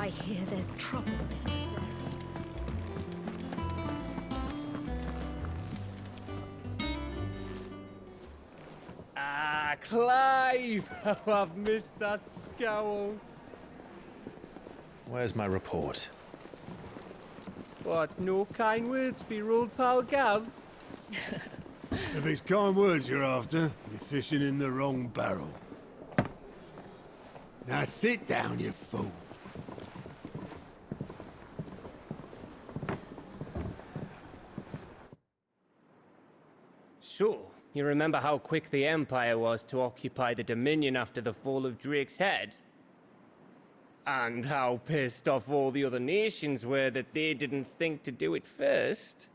I hear there's trouble there. Ah, Clive! How I've missed that scowl. Where's my report? What, no kind words for your old pal Gav? If it's kind words you're after, you're fishing in the wrong barrel. Now sit down, you fool. So, you remember how quick the Empire was to occupy the Dominion after the fall of Drake's head? And how pissed off all the other nations were that they didn't think to do it first?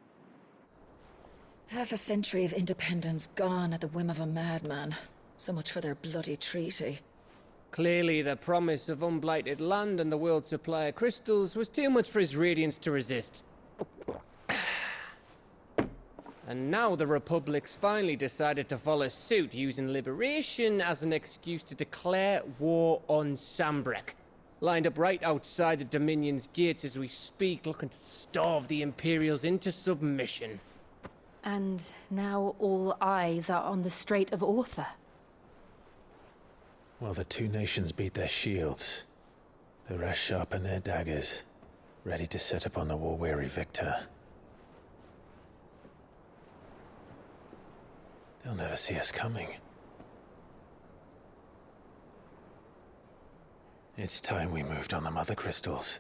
Half a century of independence gone at the whim of a madman. So much for their bloody treaty. Clearly, the promise of unblighted land and the world's supply of crystals was too much for his radiance to resist. And now the Republic's finally decided to follow suit, using liberation as an excuse to declare war on Sambrek. Lined up right outside the Dominion's gates as we speak, looking to starve the Imperials into submission. And now all eyes are on the Strait of Author. Well, the two nations beat their shields. The rest sharpen their daggers, ready to set upon the war-weary victor. They'll never see us coming. It's time we moved on the Mother Crystals.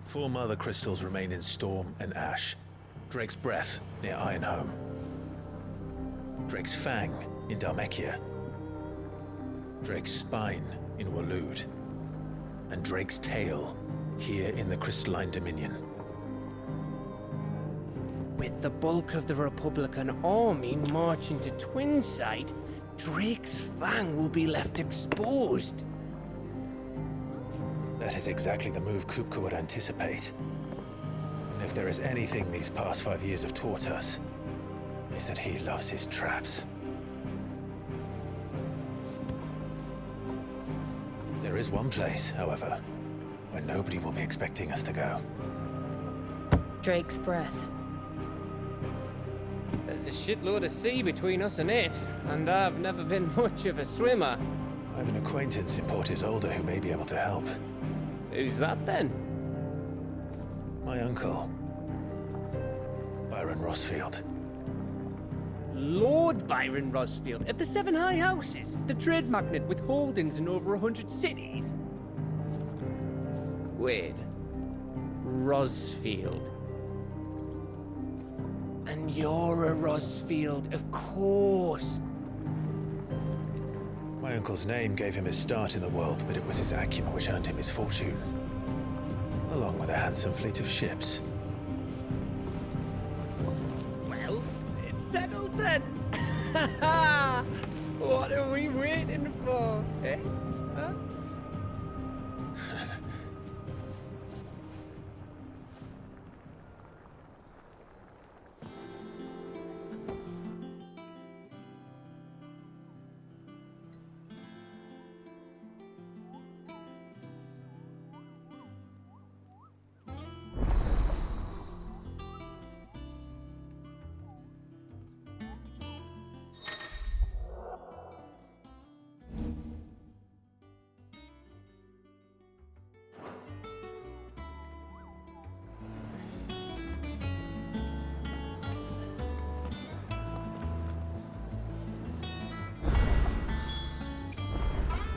Four Mother Crystals remain in Storm and Ash. Drake's Breath, near Ironhome. Drake's Fang, in Dhalmekia. Drake's Spine, in Waloed. And Drake's Tail, here in the Crystalline Dominion. With the bulk of the Republican army marching to Twinside, Drake's Fang will be left exposed. That is exactly the move Kupka would anticipate. And if there is anything these past 5 years have taught us, is that he loves his traps. There is one place, however, where nobody will be expecting us to go. Drake's Breath. There's a shitload of sea between us and it, and I've never been much of a swimmer. I have an acquaintance in Port Isolde who may be able to help. Who's that then? My uncle, Byron Rosfield. Lord Byron Rosfield of the Seven High Houses, the trade magnate with holdings in over 100 cities. Wait, Rosfield. And you're a Rosfield, of course. My uncle's name gave him his start in the world, but it was his acumen which earned him his fortune. Along with a handsome fleet of ships. Well, it's settled then. What are we waiting for, eh? Huh?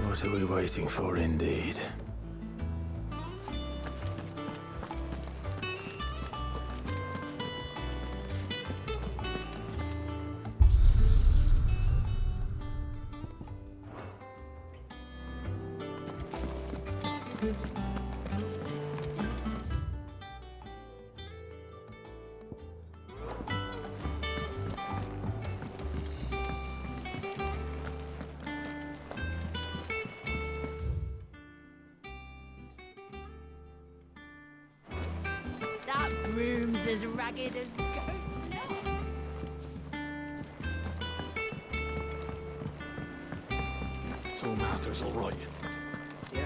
What are we waiting for, indeed? That broom's as ragged as goat's nose. Thorm Arthur's all right. Yep.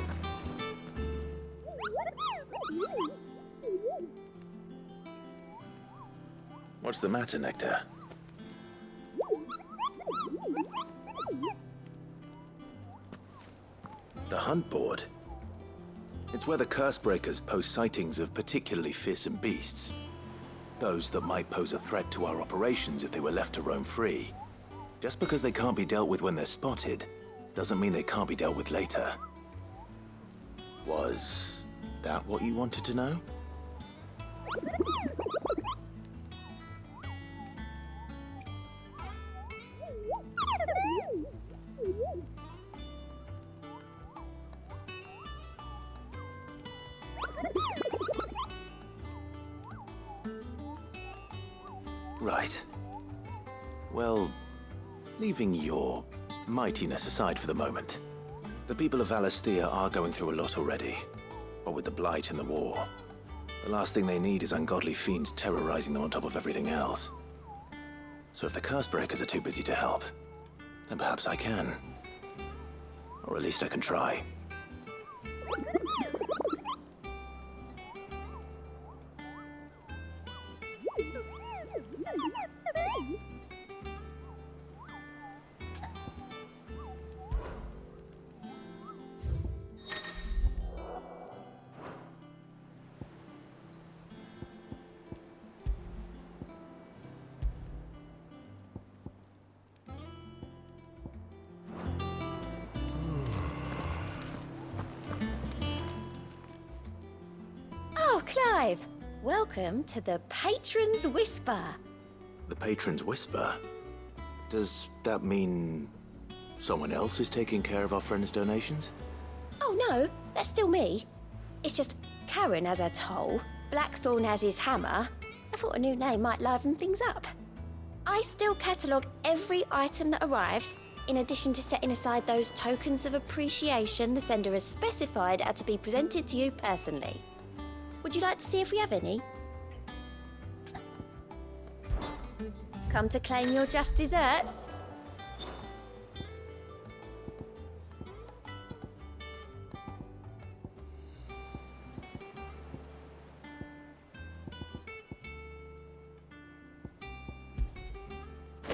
What's the matter, Nectar? The hunt board? It's where the Cursebreakers post sightings of particularly fearsome beasts. Those that might pose a threat to our operations if they were left to roam free. Just because they can't be dealt with when they're spotted, doesn't mean they can't be dealt with later. Was that what you wanted to know? Right. Well, leaving your mightiness aside for the moment, the people of Valisthea are going through a lot already. What with the Blight and the war. The last thing they need is ungodly fiends terrorizing them on top of everything else. So if the Cursebreakers are too busy to help, then perhaps I can. Or at least I can try. Oh, Clive! Welcome to the Patron's Whisper. The Patron's Whisper? Does that mean someone else is taking care of our friends' donations? Oh no, that's still me. It's just Karen has her toll, Blackthorn has his hammer. I thought a new name might liven things up. I still catalogue every item that arrives, in addition to setting aside those tokens of appreciation the sender has specified are to be presented to you personally. Would you like to see if we have any? Come to claim your just desserts?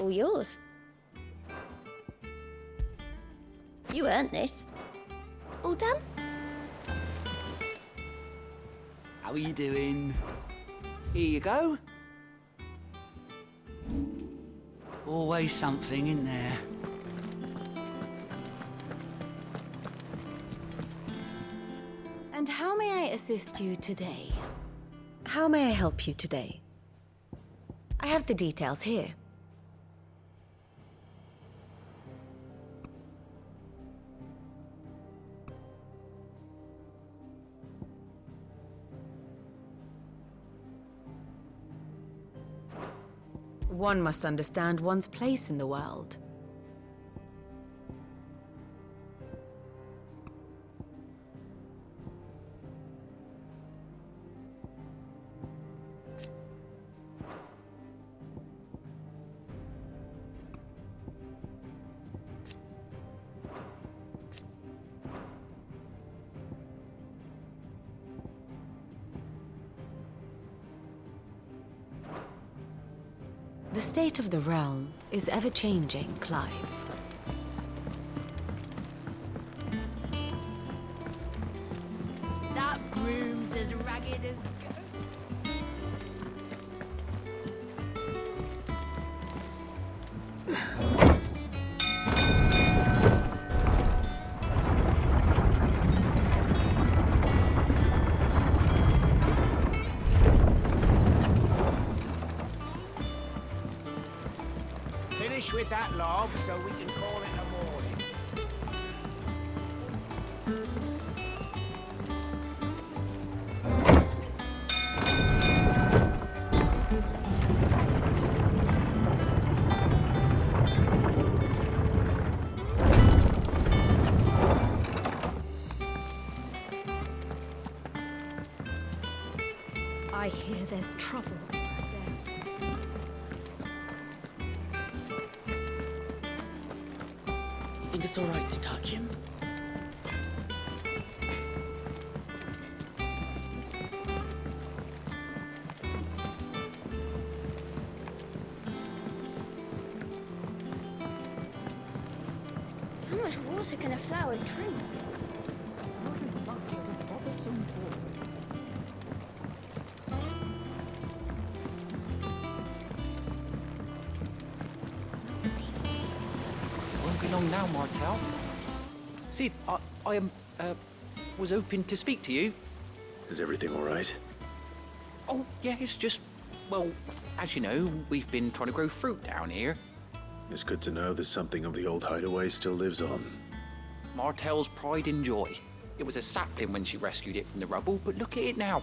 All yours. You earned this. All done? How are you doing? Here you go. Always something in there. And how may I assist you today? How may I help you today? I have the details here. One must understand one's place in the world. The state of the realm is ever-changing, Clive. That broom's as ragged as... Finish with that log so we can call it a morning. I hear there's trouble. think it's alright to touch him? How much water can a flower drink? Won't be long now, Martel. Sid, I was hoping to speak to you. Is everything all right? Oh, yeah, it's just, well, as you know, we've been trying to grow fruit down here. It's good to know that something of the old hideaway still lives on. Martel's pride and joy. It was a sapling when she rescued it from the rubble, but look at it now.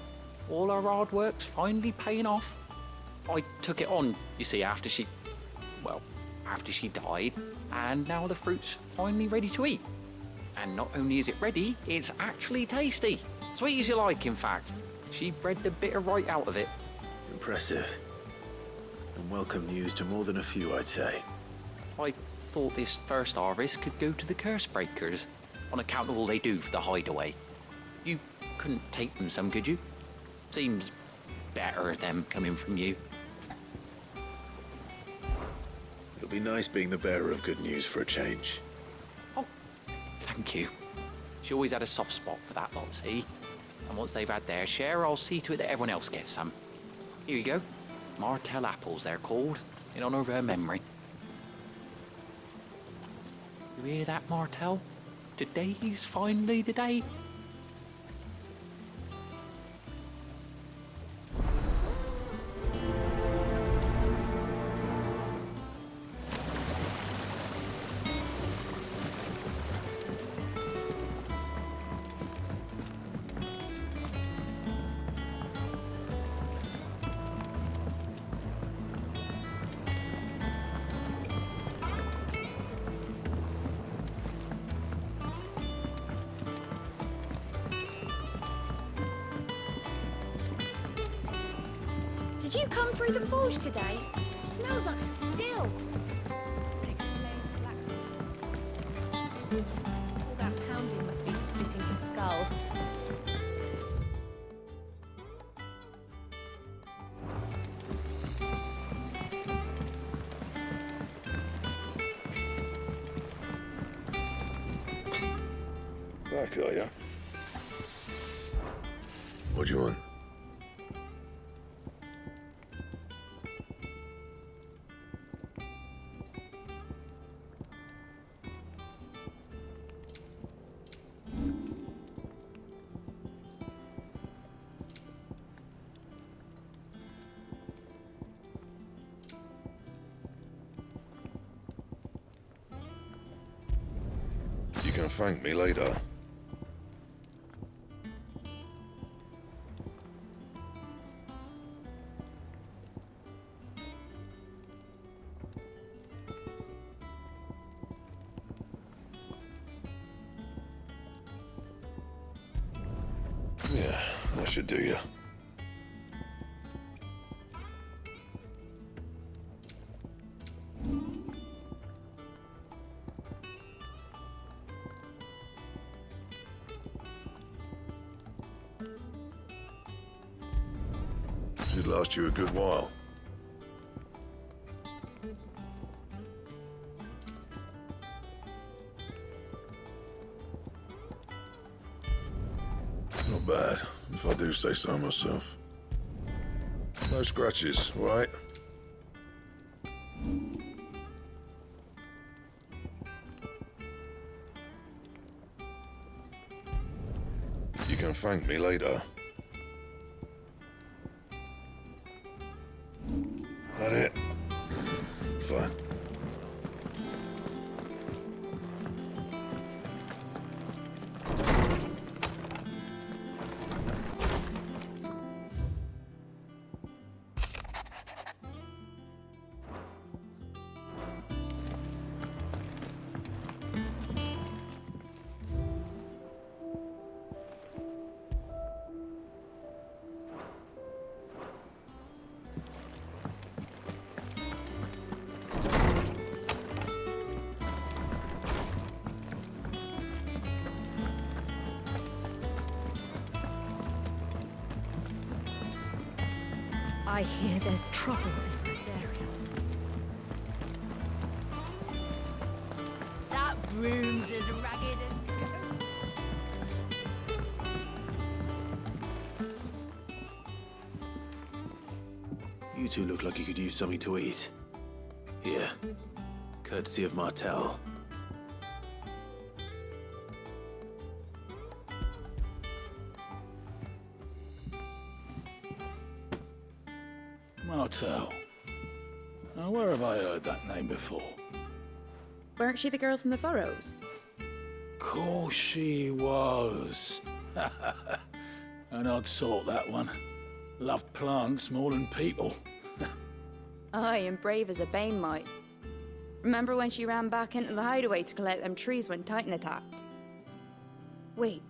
All our hard work's finally paying off. I took it on, you see, after she died, and now the fruit's finally ready to eat. And not only is it ready, it's actually tasty. Sweet as you like, in fact. She bred the bitter right out of it. Impressive. And welcome news to more than a few, I'd say. I thought this first harvest could go to the curse breakers, on account of all they do for the hideaway. You couldn't take them some, could you? Seems better them coming from you. It'll be nice being the bearer of good news for a change. Oh, thank you. She always had a soft spot for that lot, see? And once they've had their share, I'll see to it that everyone else gets some. Here you go. Martel apples, they're called, in honor of her memory. You hear that, Martel? Today's finally the day. Did you come through the forge today? It smells like a still. Explained Blackthorn's. All that pounding must be splitting his skull. Back, are ya? What do you want? You can thank me later. Yeah, that should do you. Should last you a good while. Not bad, if I do say so myself. No scratches, all right? You can thank me later. That it? Fine. I hear there's trouble in this area. That broom's as ragged as... You two look like you could use something to eat. Here, courtesy of Martel. Martel. Now, where have I heard that name before? Weren't she the girl from the Furrows? Course she was. An odd sort, that one. Loved plants more than people. Aye, and brave as a bane might. Remember when she ran back into the hideaway to collect them trees when Titan attacked? Wait,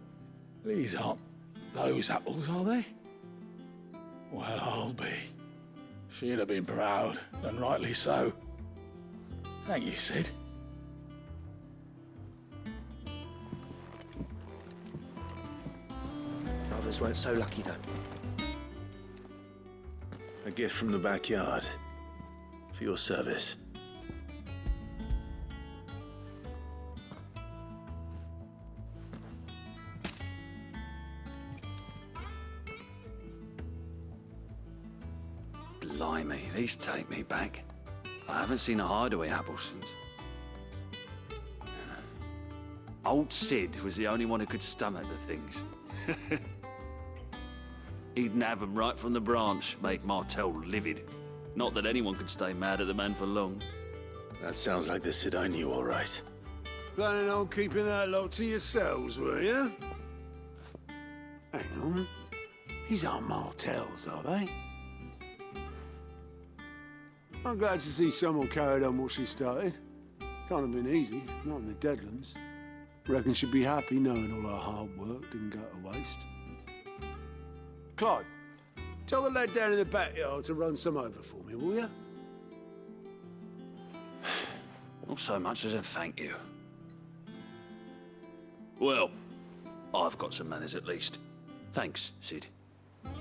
These aren't those apples, are they? Well, I'll be. She'd have been proud, and rightly so. Thank you, Sid. Others weren't so lucky, though. A gift from the backyard. For your service. Blimey, these take me back. I haven't seen a hideaway apple since. Old Sid was the only one who could stomach the things. He'd nab them right from the branch, make Martel livid. Not that anyone could stay mad at the man for long. That sounds like the Sid I knew, all right. Planning on keeping that lot to yourselves, were you? Hang on. These aren't Martels, are they? I'm glad to see someone carried on what she started. Can't have been easy, not in the Deadlands. Reckon she'd be happy knowing all her hard work didn't go to waste. Clive, tell the lad down in the backyard to run some over for me, will you? Not so much as a thank you. Well, I've got some manners at least. Thanks, Sid.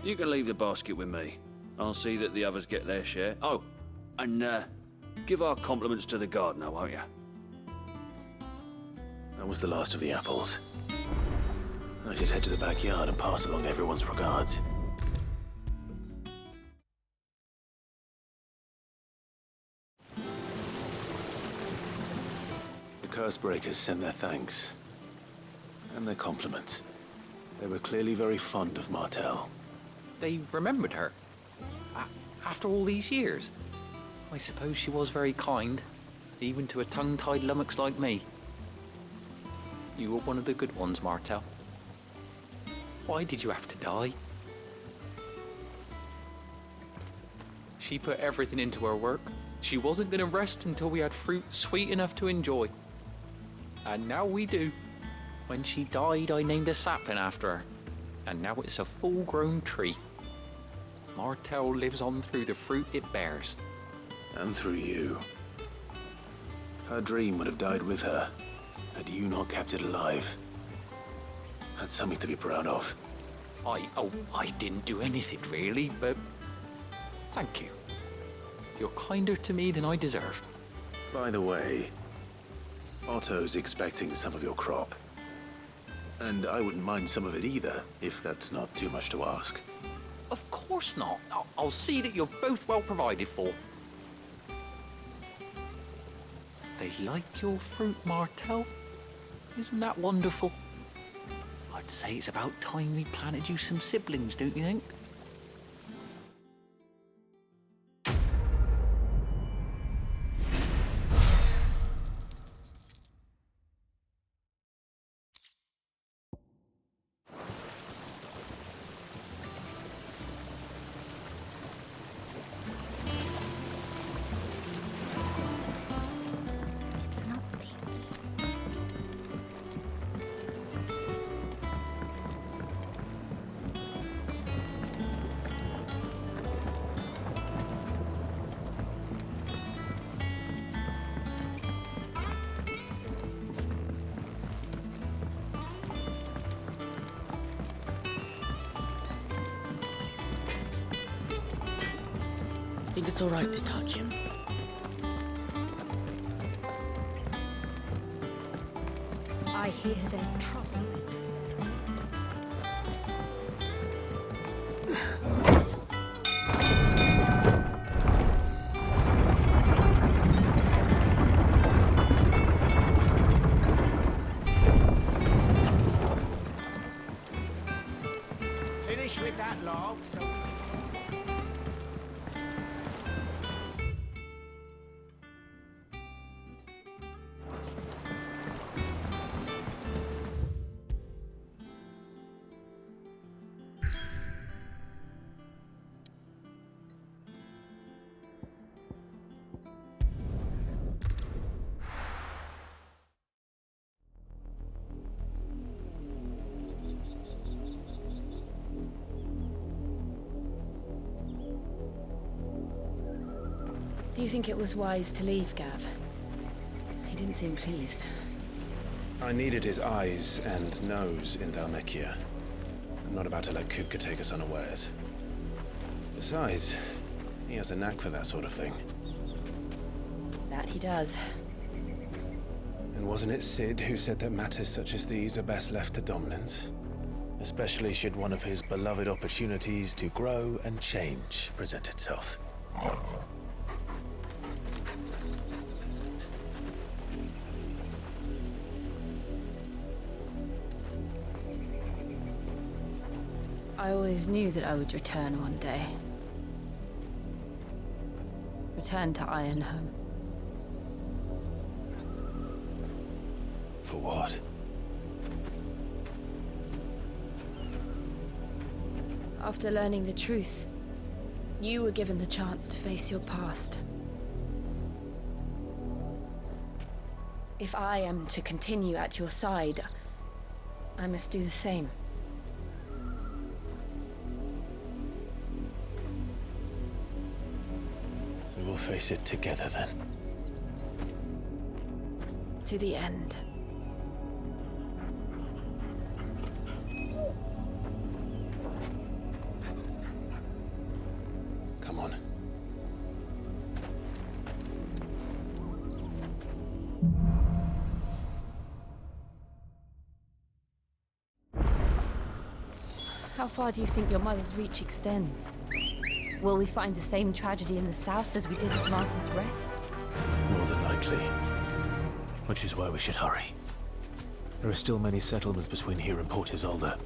You can leave the basket with me. I'll see that the others get their share. Oh, and give our compliments to the gardener, won't you? That was the last of the apples. I should head to the backyard and pass along everyone's regards. The curse breakers sent their thanks. And their compliments. They were clearly very fond of Martel. They remembered her. After all these years. I suppose she was very kind, even to a tongue-tied lummox like me. You were one of the good ones, Martel. Why did you have to die? She put everything into her work. She wasn't going to rest until we had fruit sweet enough to enjoy. And now we do. When she died, I named a sapling after her. And now it's a full-grown tree. Martel lives on through the fruit it bears. And through you. Her dream would have died with her, had you not kept it alive. That's something to be proud of. I didn't do anything really, but thank you. You're kinder to me than I deserve. By the way, Otto's expecting some of your crop. And I wouldn't mind some of it either, if that's not too much to ask. Of course not. I'll see that you're both well provided for. They like your fruit, Martel. Isn't that wonderful? I'd say it's about time we planted you some siblings, don't you think? It's not the leaf. think it's alright to touch him? I hear there's trouble. Finish with that log, so... Do you think it was wise to leave, Gav? He didn't seem pleased. I needed his eyes and nose in Dhalmekia. I'm not about to let Kupka take us unawares. Besides, he has a knack for that sort of thing. That he does. And wasn't it Sid who said that matters such as these are best left to dominance? Especially should one of his beloved opportunities to grow and change present itself. I always knew that I would return one day. Return to Ironhome. For what? After learning the truth, you were given the chance to face your past. If I am to continue at your side, I must do the same. We will face it together then. To the end. Come on. How far do you think your mother's reach extends? Will we find the same tragedy in the south as we did at Martha's Rest? More than likely. Which is why we should hurry. There are still many settlements between here and Port Isolde.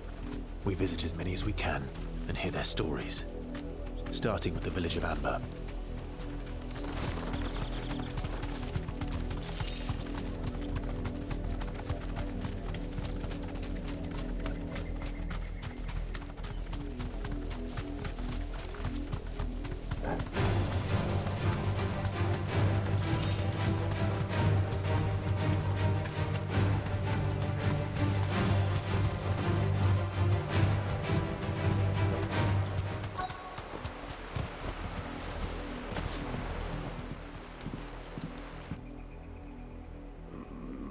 We visit as many as we can and hear their stories. Starting with the village of Amber.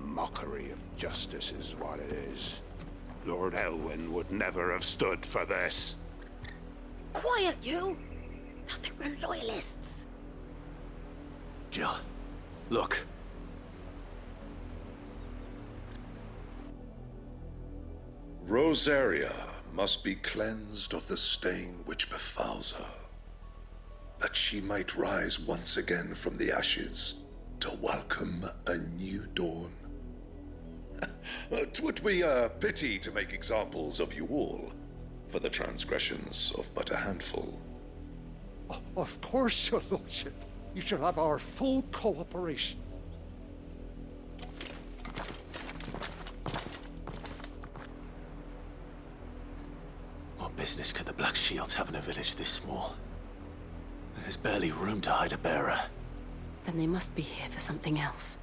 Mockery of justice is what it is. Lord Elwyn would never have stood for this. Quiet, you! Thought they were loyalists. Jill, look. Rosaria must be cleansed of the stain which befouls her, that she might rise once again from the ashes to welcome a new dawn. 'Twould be a pity to make examples of you all for the transgressions of but a handful. Of course, your lordship. You shall have our full cooperation. What business could the Black Shields have in a village this small? There's barely room to hide a bearer. Then they must be here for something else.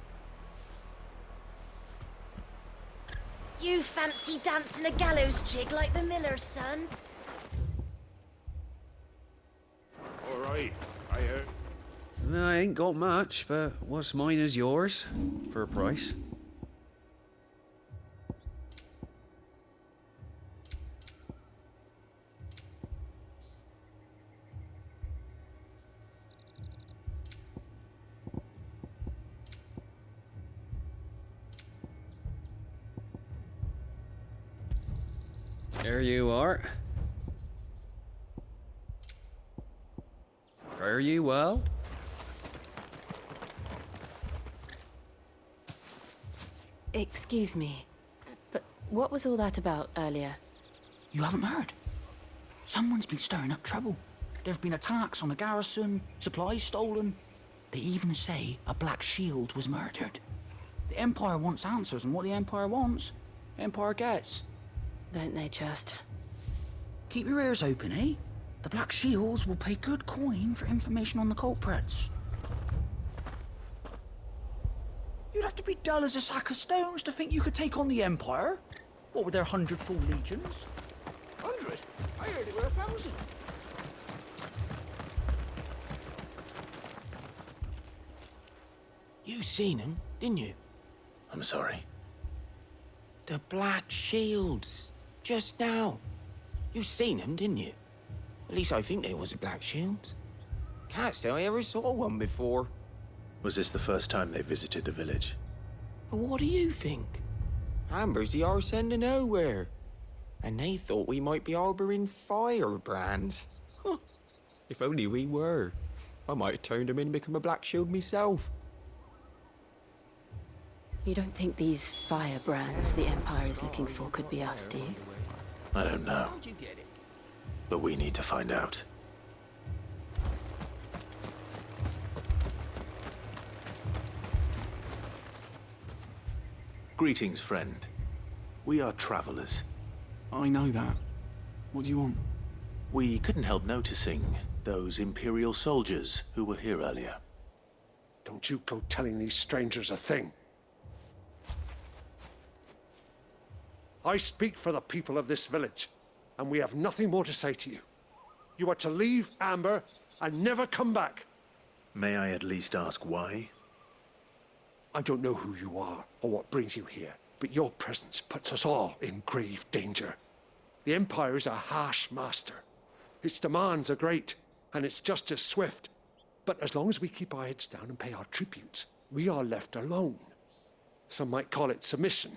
You fancy dancing a gallows jig like the miller's son? All right, I heard. No, I ain't got much, but what's mine is yours, for a price. There you are. Fare you well. Excuse me, but what was all that about earlier? You haven't heard? Someone's been stirring up trouble. There have been attacks on the garrison, supplies stolen. They even say a Black Shield was murdered. The Empire wants answers, and what the Empire wants, Empire gets. Don't they just? Keep your ears open, eh? The Black Shields will pay good coin for information on the culprits. You'd have to be dull as a sack of stones to think you could take on the Empire. What with their 100 full legions? 100? I heard it were 1,000. You seen him, didn't you? I'm sorry. The Black Shields. Just now. You seen them, didn't you? At least I think there was a Black Shield. Can't say I ever saw one before. Was this the first time they visited the village? But what do you think? Amber's the arse end of nowhere. And they thought we might be harbouring firebrands. Huh. If only we were. I might have turned them in and become a Black Shield myself. You don't think these firebrands the Empire is looking for could be us, do you? I don't know. But we need to find out. Greetings, friend. We are travelers. I know that. What do you want? We couldn't help noticing those Imperial soldiers who were here earlier. Don't you go telling these strangers a thing. I speak for the people of this village, and we have nothing more to say to you. You are to leave Amber and never come back. May I at least ask why? I don't know who you are or what brings you here, but your presence puts us all in grave danger. The Empire is a harsh master. Its demands are great, and its justice swift. But as long as we keep our heads down and pay our tributes, we are left alone. Some might call it submission.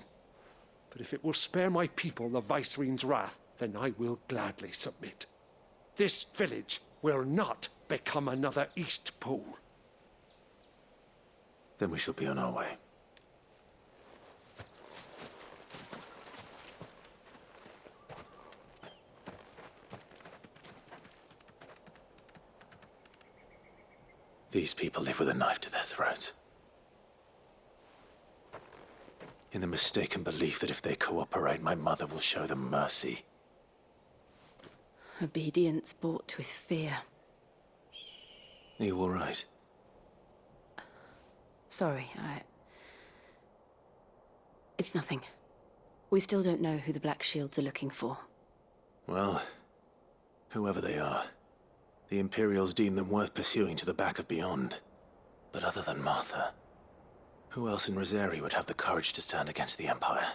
But if it will spare my people the Viceroy's wrath, then I will gladly submit. This village will not become another East Pole. Then we shall be on our way. These people live with a knife to their throats. In the mistaken belief that if they cooperate, my mother will show them mercy. Obedience bought with fear. Are you all right? Sorry, It's nothing. We still don't know who the Black Shields are looking for. Well, whoever they are, the Imperials deem them worth pursuing to the back of beyond. But other than Martha, who else in Rosari would have the courage to stand against the Empire?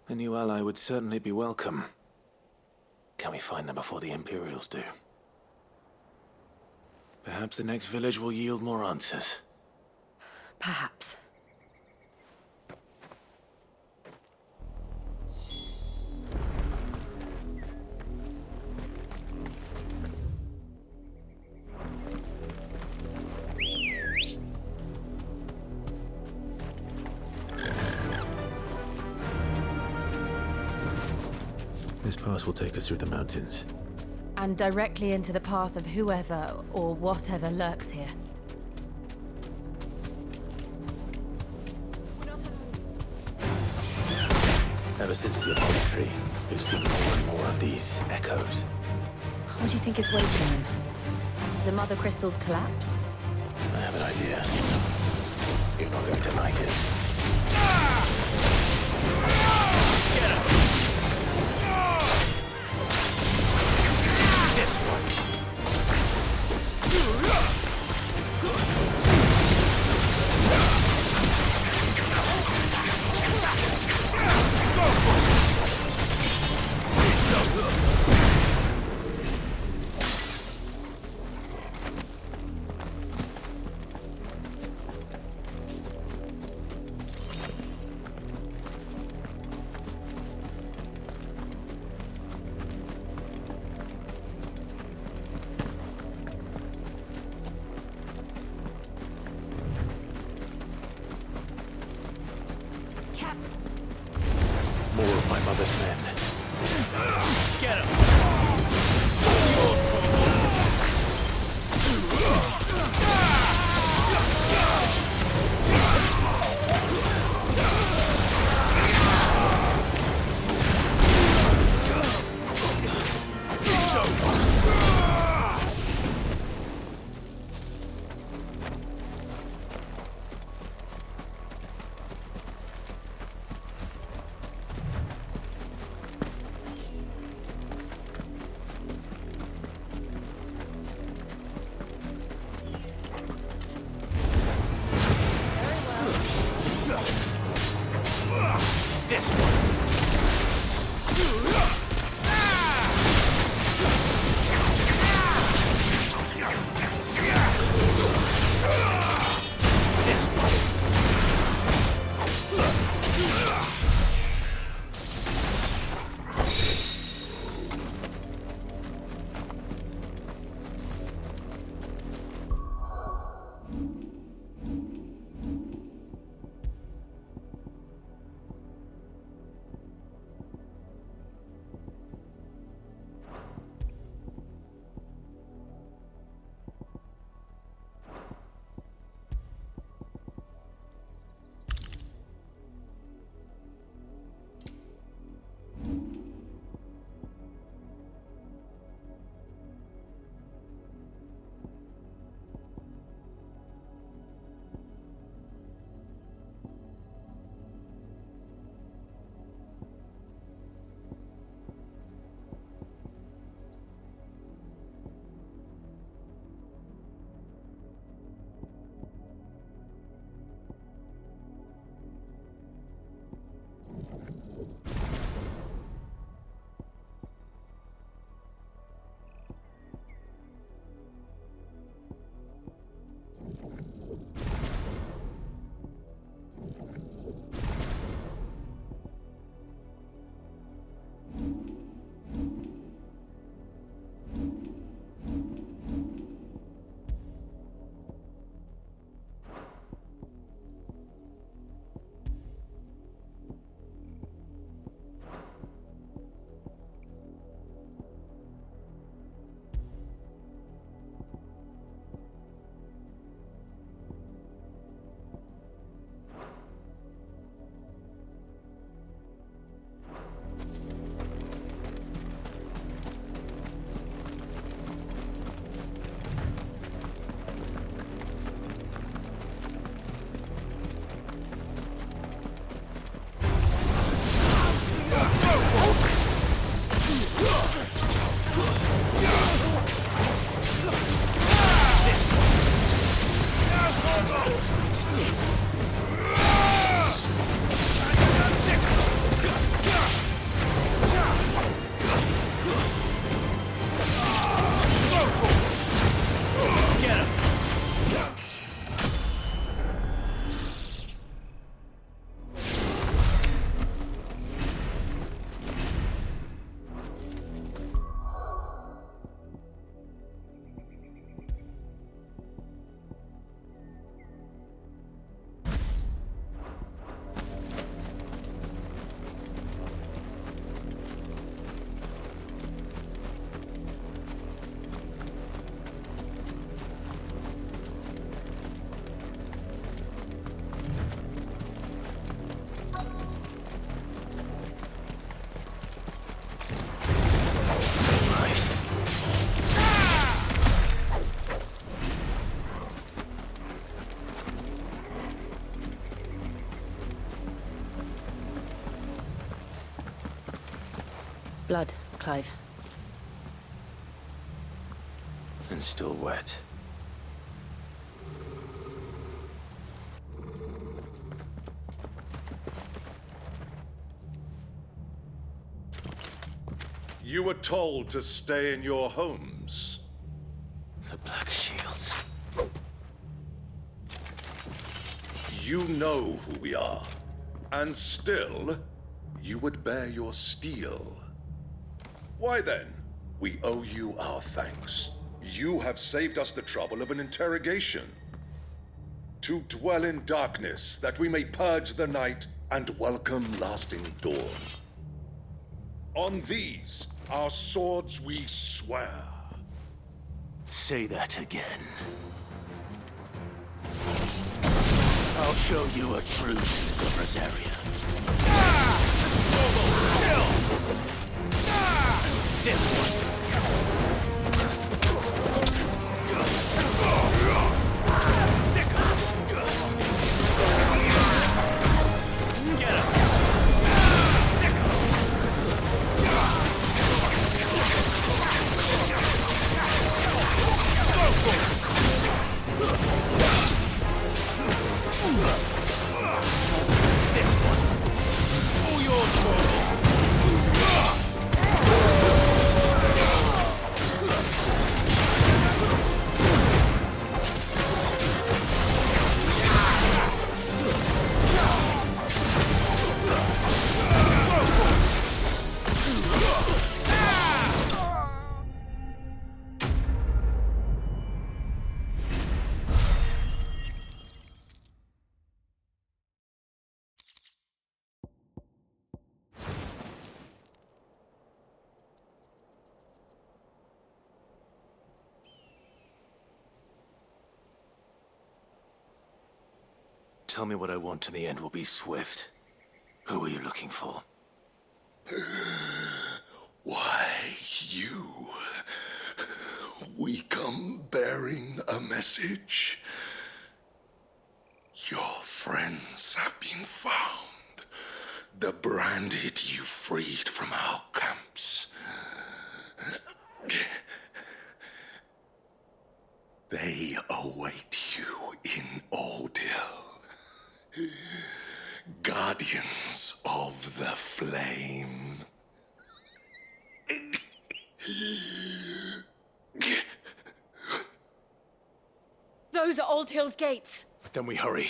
A new ally would certainly be welcome. Can we find them before the Imperials do? Perhaps the next village will yield more answers. Perhaps. This pass will take us through the mountains. And directly into the path of whoever or whatever lurks here. Ever since the laboratory, we've seen more and more of these echoes. What do you think is waiting them? The Mother Crystal's collapse? I have an idea. You're not going to like it. Get him! This one. More of my mother's men. Get him! Yours, Tom. This one. Blood, Clive. And still wet. You were told to stay in your homes. The Black Shields. You know who we are. And still, you would bear your steel. Why then, we owe you our thanks. You have saved us the trouble of an interrogation. To dwell in darkness, that we may purge the night and welcome lasting dawn. On these, our swords we swear. Say that again. I'll show you a true Sigur's area. This one. Tell me what I want and the end will be swift. Who are you looking for? Why, you. We come bearing a message. Your friends have been found. The branded you freed from our camps. They await you in Odil. Guardians of the Flame. Those are Old Hill's gates. Then we hurry.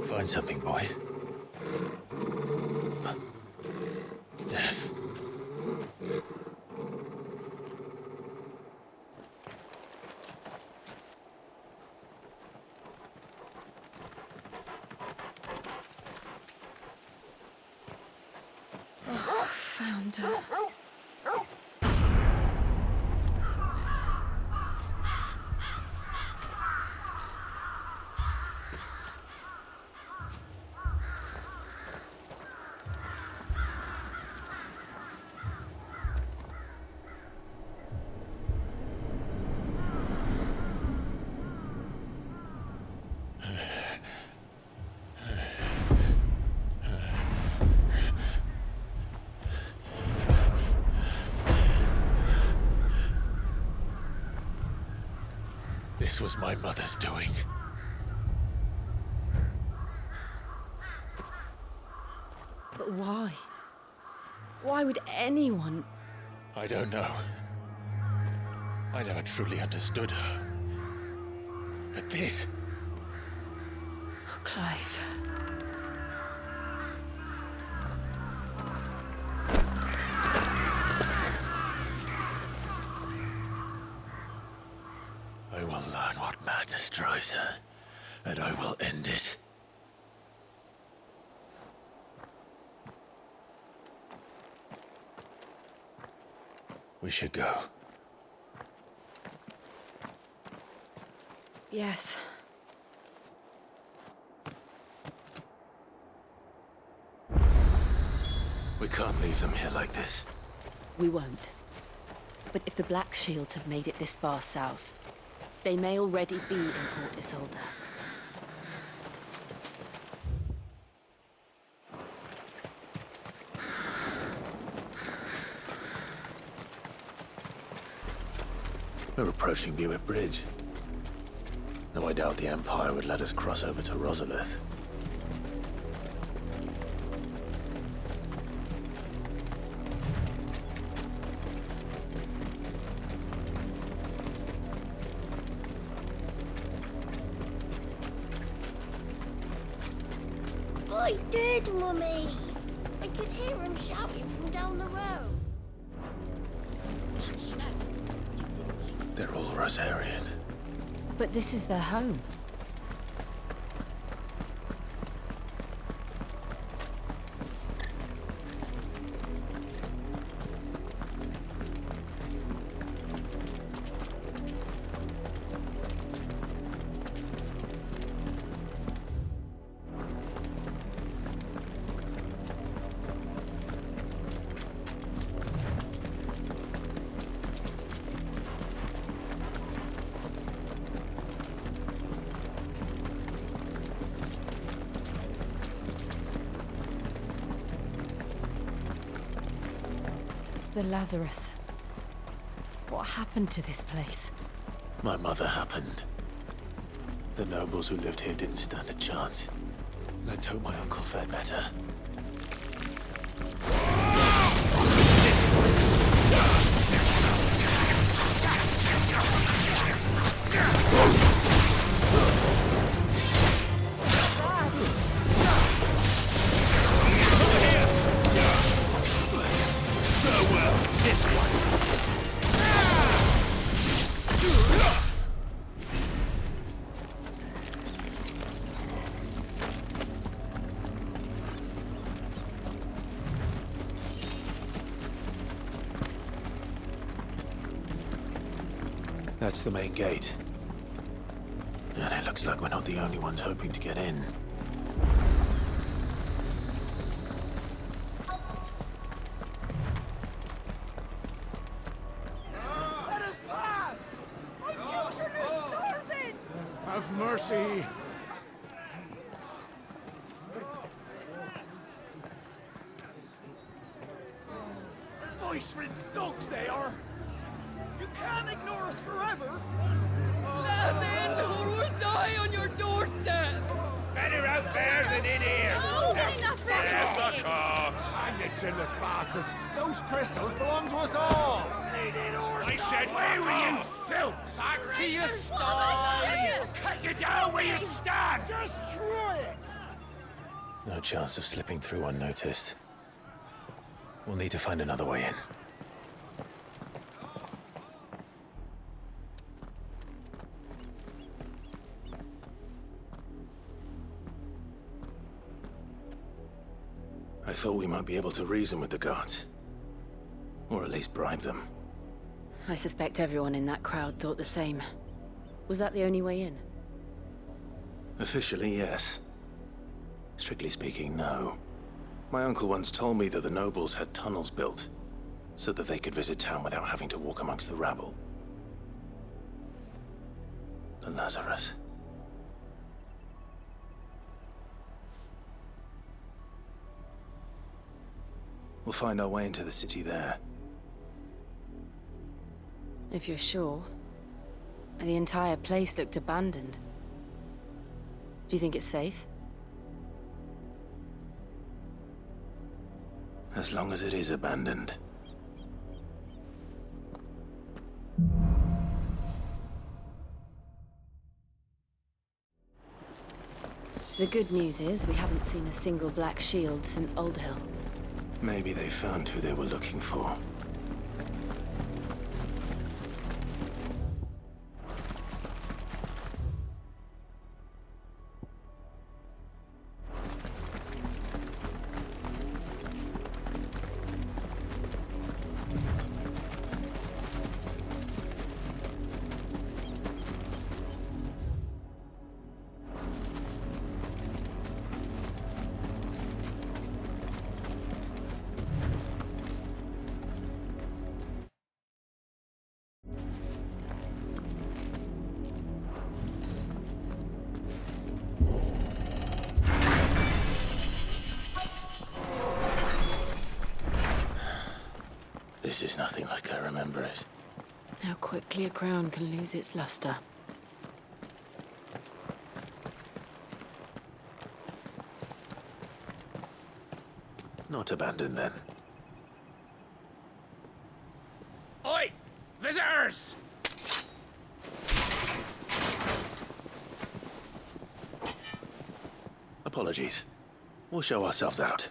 Find something, boy. Death. Oh, found her. This was my mother's doing. But why? Why would anyone? I don't know. I never truly understood her. But this... Oh, Clive. I will learn what madness drives her, and I will end it. We should go. Yes. We can't leave them here like this. We won't. But if the Black Shields have made it this far south, they may already be in Port Isolde. We're approaching Buick Bridge. Though I doubt the Empire would let us cross over to Rosalith. I did, Mummy. I could hear him shouting from down the road. They're all Rosarian. But this is their home. The Lazarus. What happened to this place? My mother happened. The nobles who lived here didn't stand a chance. Let's hope my uncle fared better. That's the main gate. And it looks like we're not the only ones hoping to get in. Let us pass! My children are starving! Have mercy. Voice-riddled dogs they are! You can't ignore us forever! Let us in, or we'll die on your doorstep! Better out there than in here! Oh, get enough Fuck off! Hang the chinless bastards! Those crystals belong to us all! I said, where were you, filth? Back to your stall! Cut you down where you stand! Just try it! No chance of slipping through unnoticed. We'll need to find another way in. I thought we might be able to reason with the guards. Or at least bribe them. I suspect everyone in that crowd thought the same. Was that the only way in? Officially, yes. Strictly speaking, no. My uncle once told me that the nobles had tunnels built, so that they could visit town without having to walk amongst the rabble. The Lazarus. We'll find our way into the city there. If you're sure. The entire place looked abandoned. Do you think it's safe? As long as it is abandoned. The good news is we haven't seen a single black shield since Old Hill. Maybe they found who they were looking for. This is nothing like I remember it. How quickly a crown can lose its luster. Not abandoned, then. Oi! Visitors! Apologies. We'll show ourselves out.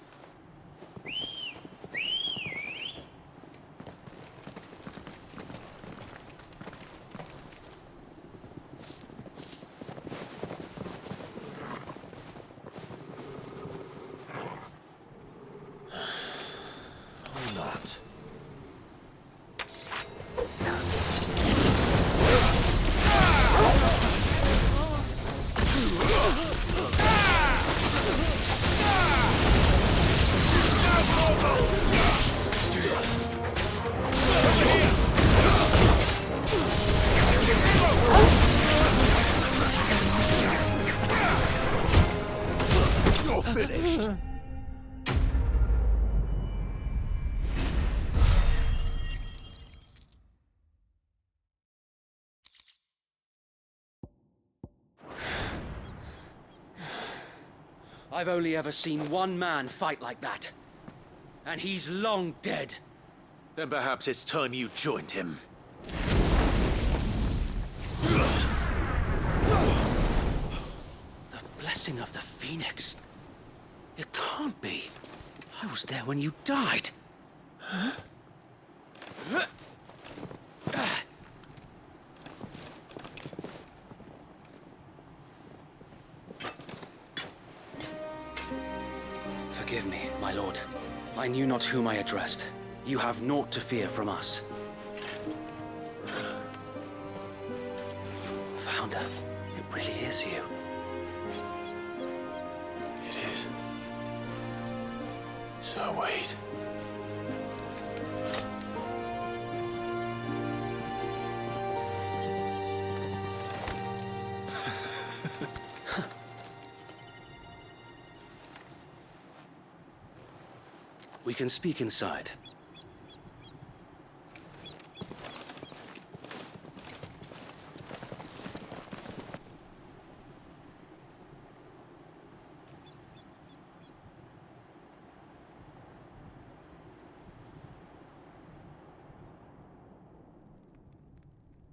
Or not. You're finished. I've only ever seen one man fight like that. And he's long dead. Then perhaps it's time you joined him. The blessing of the Phoenix. It can't be. I was there when you died. Forgive me, my lord. I knew not whom I addressed. You have naught to fear from us. Founder, it really is you. It is. So wait. We can speak inside.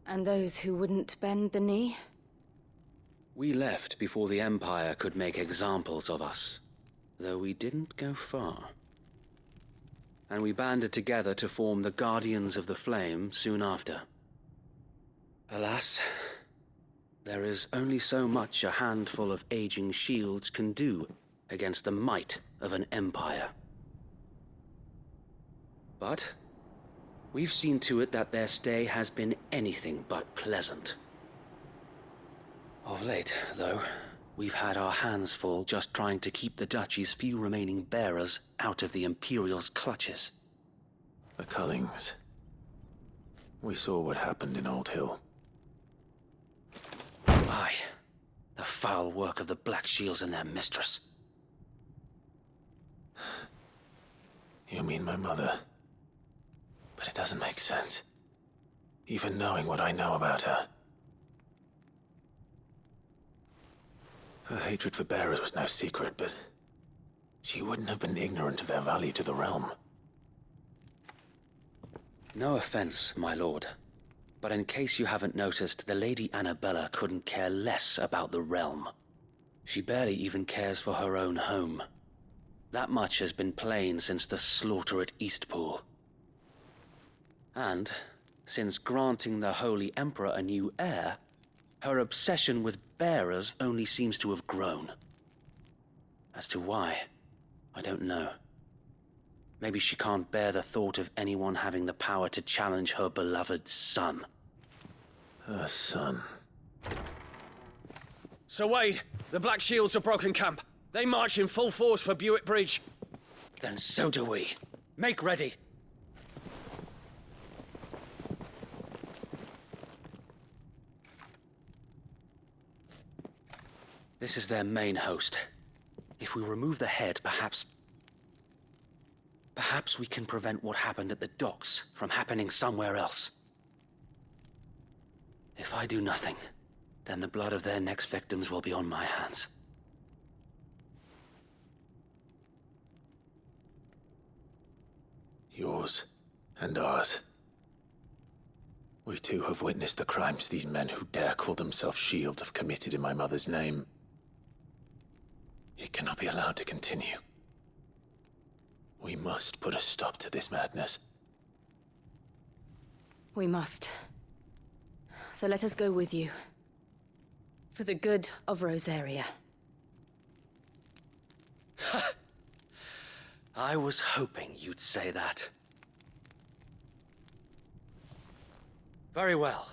And those who wouldn't bend the knee? We left before the Empire could make examples of us, though we didn't go far. And we banded together to form the Guardians of the Flame soon after. Alas, there is only so much a handful of aging shields can do against the might of an empire. But we've seen to it that their stay has been anything but pleasant. Of late, though, we've had our hands full just trying to keep the Duchy's few remaining bearers out of the Imperial's clutches. The Cullings. We saw what happened in Old Hill. Aye. The foul work of the Black Shields and their mistress. You mean my mother? But it doesn't make sense. Even knowing what I know about her. Her hatred for bearers was no secret, but she wouldn't have been ignorant of their value to the realm. No offense, my lord, but in case you haven't noticed, the Lady Annabella couldn't care less about the realm. She barely even cares for her own home. That much has been plain since the slaughter at Eastpool. And, since granting the Holy Emperor a new heir, her obsession with bearers only seems to have grown. As to why, I don't know. Maybe she can't bear the thought of anyone having the power to challenge her beloved son. Her son. Sir Wade, the Black Shields have broken camp. They march in full force for Buick Bridge. Then so do we. Make ready. This is their main host. If we remove the head, perhaps we can prevent what happened at the docks from happening somewhere else. If I do nothing, then the blood of their next victims will be on my hands. Yours and ours. We too have witnessed the crimes these men who dare call themselves shields have committed in my mother's name. It cannot be allowed to continue. We must put a stop to this madness. We must. So let us go with you. For the good of Rosaria. I was hoping you'd say that. Very well.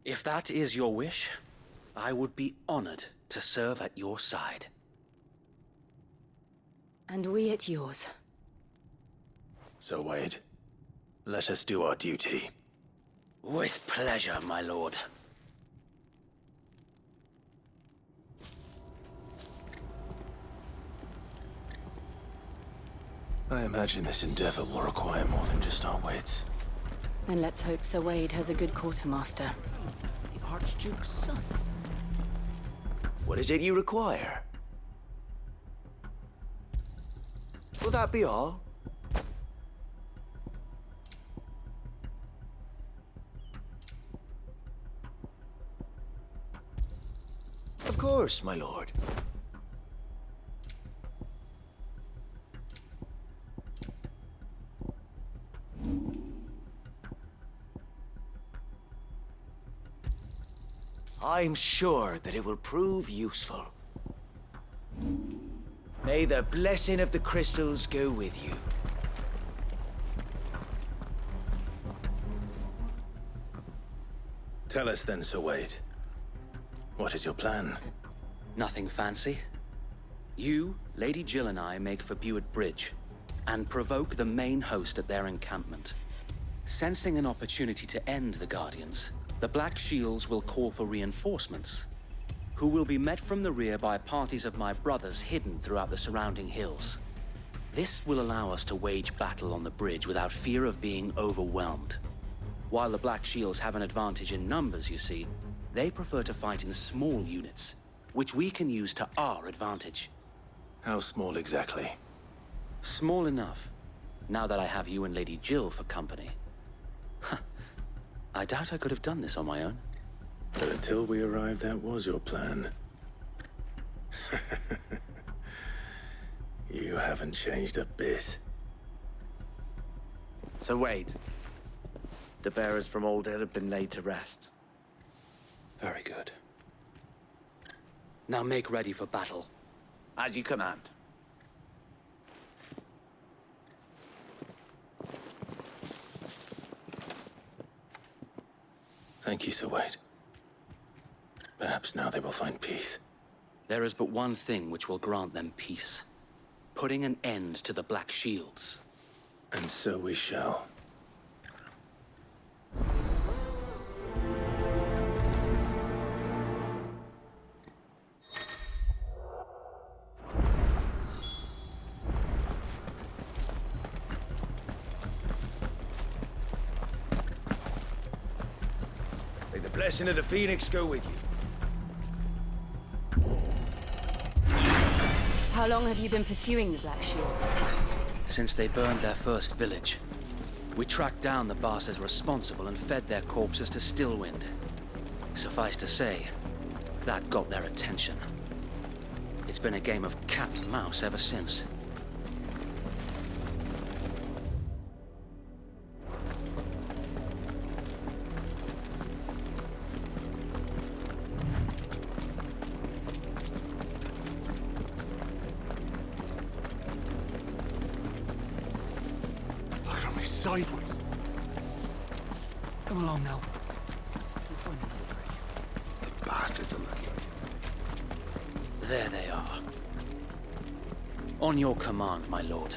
If that is your wish, I would be honored to serve at your side. And we at yours. So, Wade, let us do our duty. With pleasure, my lord. I imagine this endeavor will require more than just our wits. Then let's hope Sir Wade has a good quartermaster. The Archduke's son. What is it you require? Will that be all? Of course, my lord. I'm sure that it will prove useful. May the blessing of the crystals go with you. Tell us then, Sir Wade. What is your plan? Nothing fancy. You, Lady Jill and I make for Buett Bridge and provoke the main host at their encampment. Sensing an opportunity to end the Guardians, the Black Shields will call for reinforcements, who will be met from the rear by parties of my brothers hidden throughout the surrounding hills. This will allow us to wage battle on the bridge without fear of being overwhelmed. While the Black Shields have an advantage in numbers, you see, they prefer to fight in small units, which we can use to our advantage. How small exactly? Small enough, now that I have you and Lady Jill for company. I doubt I could have done this on my own. But until we arrived, that was your plan. You haven't changed a bit. So Wade, the bearers from Old Hill have been laid to rest. Very good. Now make ready for battle. As you command. Thank you, Sir Wade. Perhaps now they will find peace. There is but one thing which will grant them peace. Putting an end to the Black Shields. And so we shall. May the blessing of the Phoenix go with you. How long have you been pursuing the Black Shields? Since they burned their first village. We tracked down the bastards responsible and fed their corpses to Stillwind. Suffice to say, that got their attention. It's been a game of cat and mouse ever since. Sideways. Come along now. We'll find another bridge. The bastards are looking. There they are. On your command, my lord.